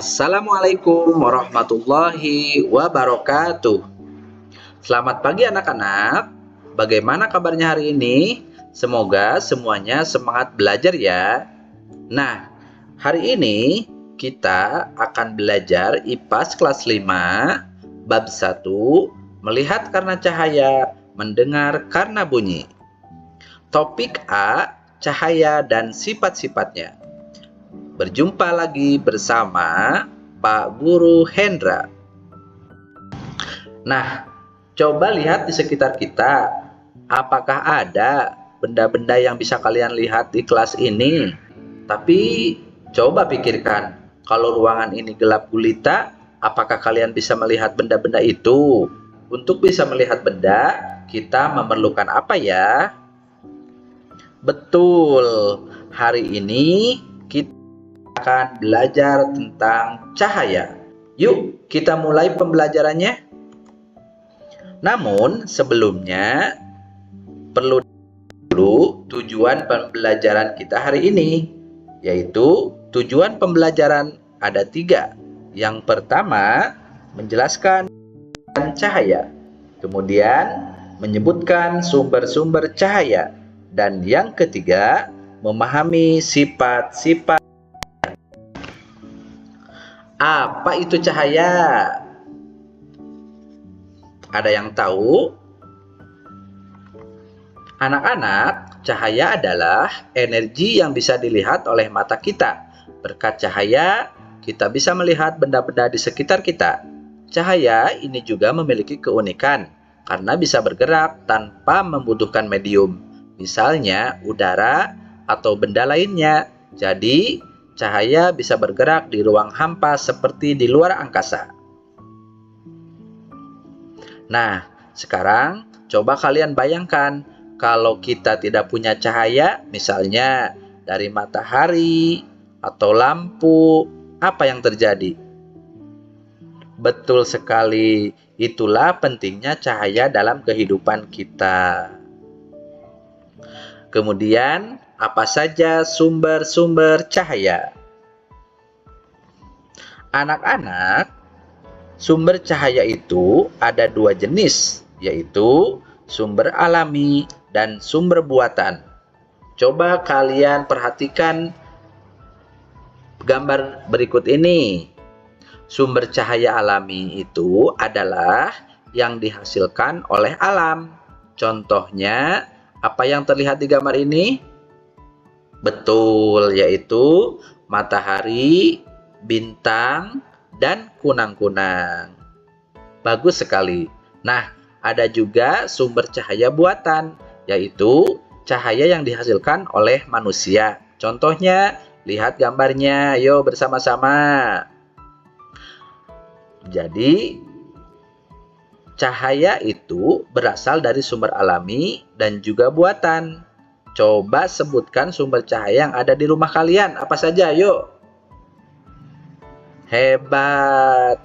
Assalamualaikum warahmatullahi wabarakatuh. Selamat pagi anak-anak. Bagaimana kabarnya hari ini? Semoga semuanya semangat belajar ya. Nah, hari ini kita akan belajar IPAS kelas 5, bab 1, melihat karena cahaya, mendengar karena bunyi. Topik A, cahaya dan sifat-sifatnya. Berjumpa lagi bersama Pak Guru Hendra. Nah, coba lihat di sekitar kita. Apakah ada benda-benda yang bisa kalian lihat di kelas ini? Tapi coba pikirkan, kalau ruangan ini gelap gulita, apakah kalian bisa melihat benda-benda itu? Untuk bisa melihat benda, kita memerlukan apa ya? Betul, hari ini kita akan belajar tentang cahaya. Yuk, kita mulai pembelajarannya. Namun, sebelumnya perlu dulu tujuan pembelajaran kita hari ini, yaitu tujuan pembelajaran ada 3. Yang pertama, menjelaskan cahaya. Kemudian, menyebutkan sumber-sumber cahaya. Dan yang ketiga, memahami sifat-sifat. Apa itu cahaya? Ada yang tahu? Anak-anak, cahaya adalah energi yang bisa dilihat oleh mata kita. Berkat cahaya, kita bisa melihat benda-benda di sekitar kita. Cahaya ini juga memiliki keunikan karena bisa bergerak tanpa membutuhkan medium, misalnya udara atau benda lainnya. Jadi, cahaya bisa bergerak di ruang hampa seperti di luar angkasa. Nah, sekarang coba kalian bayangkan kalau kita tidak punya cahaya, misalnya dari matahari atau lampu, apa yang terjadi? Betul sekali, itulah pentingnya cahaya dalam kehidupan kita. Kemudian, apa saja sumber-sumber cahaya? Anak-anak, sumber cahaya itu ada 2 jenis, yaitu sumber alami dan sumber buatan. Coba kalian perhatikan gambar berikut ini. Sumber cahaya alami itu adalah yang dihasilkan oleh alam. Contohnya, apa yang terlihat di gambar ini? Betul, yaitu matahari, bintang, dan kunang-kunang. Bagus sekali. Nah, ada juga sumber cahaya buatan, yaitu cahaya yang dihasilkan oleh manusia. Contohnya, lihat gambarnya. Yuk bersama-sama. Jadi, cahaya itu berasal dari sumber alami dan juga buatan. Coba sebutkan sumber cahaya yang ada di rumah kalian. Apa saja? Yuk. Hebat.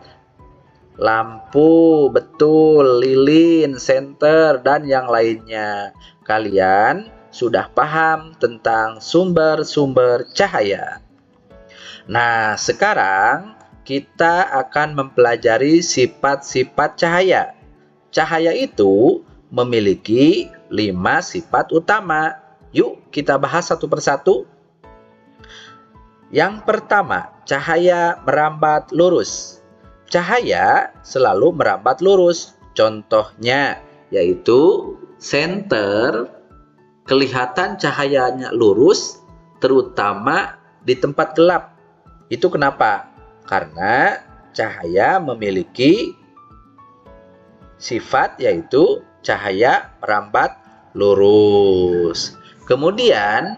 Lampu, betul, lilin, senter, dan yang lainnya. Kalian sudah paham tentang sumber-sumber cahaya. Nah, sekarang kita akan mempelajari sifat-sifat cahaya. Cahaya itu memiliki 5 sifat utama. Yuk kita bahas satu persatu. Yang pertama, cahaya merambat lurus. Cahaya selalu merambat lurus. Contohnya yaitu senter, kelihatan cahayanya lurus, terutama di tempat gelap. Itu kenapa? Karena cahaya memiliki sifat yaitu cahaya merambat lurus. Kemudian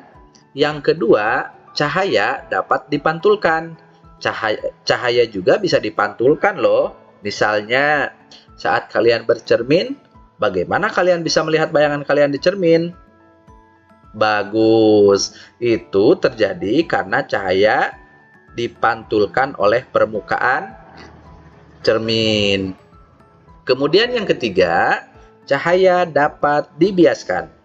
yang kedua, cahaya dapat dipantulkan. Cahaya juga bisa dipantulkan loh. Misalnya saat kalian bercermin, bagaimana kalian bisa melihat bayangan kalian di cermin? Bagus. Itu terjadi karena cahaya dipantulkan oleh permukaan cermin. Kemudian yang ketiga, cahaya dapat dibiaskan.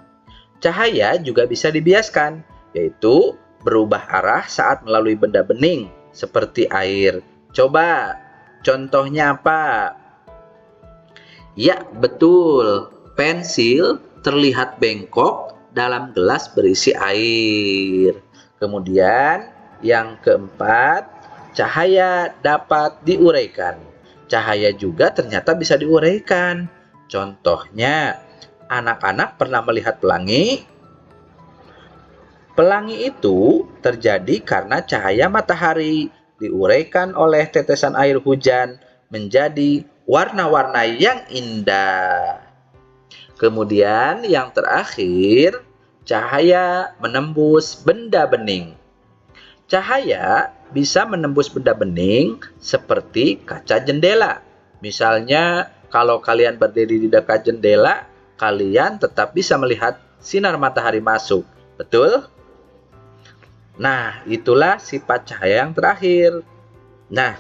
Cahaya juga bisa dibiaskan, yaitu berubah arah saat melalui benda bening seperti air. Coba, contohnya apa? Ya, betul. Pensil terlihat bengkok dalam gelas berisi air. Kemudian, yang keempat, cahaya dapat diuraikan. Cahaya juga ternyata bisa diuraikan. Contohnya, anak-anak pernah melihat pelangi. Pelangi itu terjadi karena cahaya matahari diuraikan oleh tetesan air hujan menjadi warna-warna yang indah. Kemudian yang terakhir, cahaya menembus benda bening. Cahaya bisa menembus benda bening seperti kaca jendela. Misalnya, kalau kalian berdiri di dekat jendela, kalian tetap bisa melihat sinar matahari masuk. Betul? Nah, itulah sifat cahaya yang terakhir. Nah,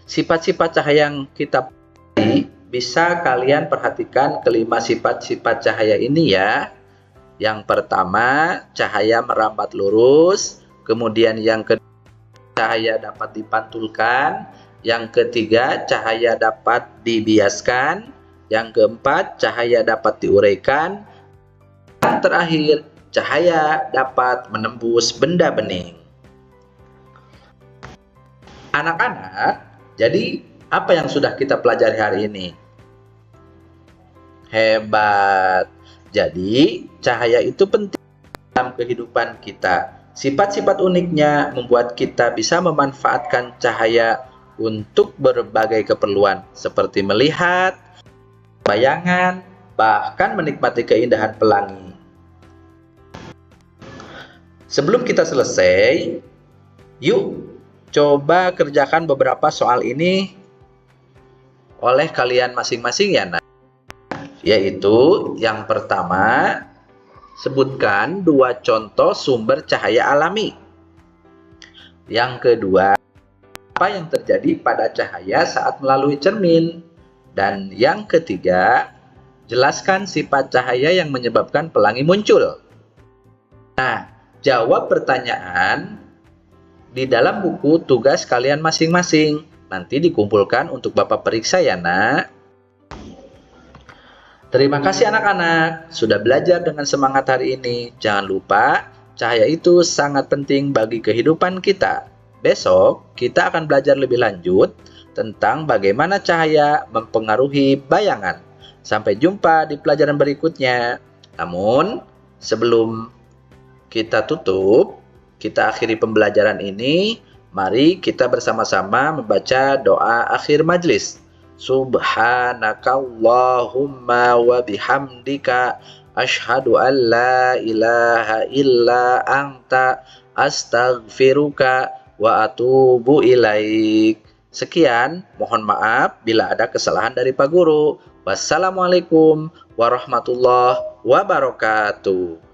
sifat-sifat cahaya yang kita pelajari, bisa kalian perhatikan kelima sifat-sifat cahaya ini ya. Yang pertama, cahaya merambat lurus. Kemudian yang kedua, cahaya dapat dipantulkan. Yang ketiga, cahaya dapat dibiaskan. Yang keempat, cahaya dapat diuraikan. Yang terakhir, cahaya dapat menembus benda bening. Anak-anak, jadi apa yang sudah kita pelajari hari ini? Hebat. Jadi, cahaya itu penting dalam kehidupan kita. Sifat-sifat uniknya membuat kita bisa memanfaatkan cahaya untuk berbagai keperluan, seperti melihat, bayangan, bahkan menikmati keindahan pelangi. Sebelum kita selesai, yuk coba kerjakan beberapa soal ini oleh kalian masing-masing ya, Nak. Yaitu yang pertama, sebutkan 2 contoh sumber cahaya alami. Yang kedua, apa yang terjadi pada cahaya saat melalui cermin. Dan yang ketiga, jelaskan sifat cahaya yang menyebabkan pelangi muncul. Nah, jawab pertanyaan di dalam buku tugas kalian masing-masing. Nanti dikumpulkan untuk Bapak periksa ya, Nak. Terima kasih anak-anak sudah belajar dengan semangat hari ini. Jangan lupa, cahaya itu sangat penting bagi kehidupan kita. Besok, kita akan belajar lebih lanjut tentang bagaimana cahaya mempengaruhi bayangan. Sampai jumpa di pelajaran berikutnya. Namun, sebelum kita tutup, kita akhiri pembelajaran ini, mari kita bersama-sama membaca doa akhir majelis. Subhanakallahumma wa bihamdika asyhadu an la ilaha illa anta astaghfiruka wa atubu ilaik. Sekian, mohon maaf bila ada kesalahan dari Pak Guru. Wassalamualaikum warahmatullahi wabarakatuh.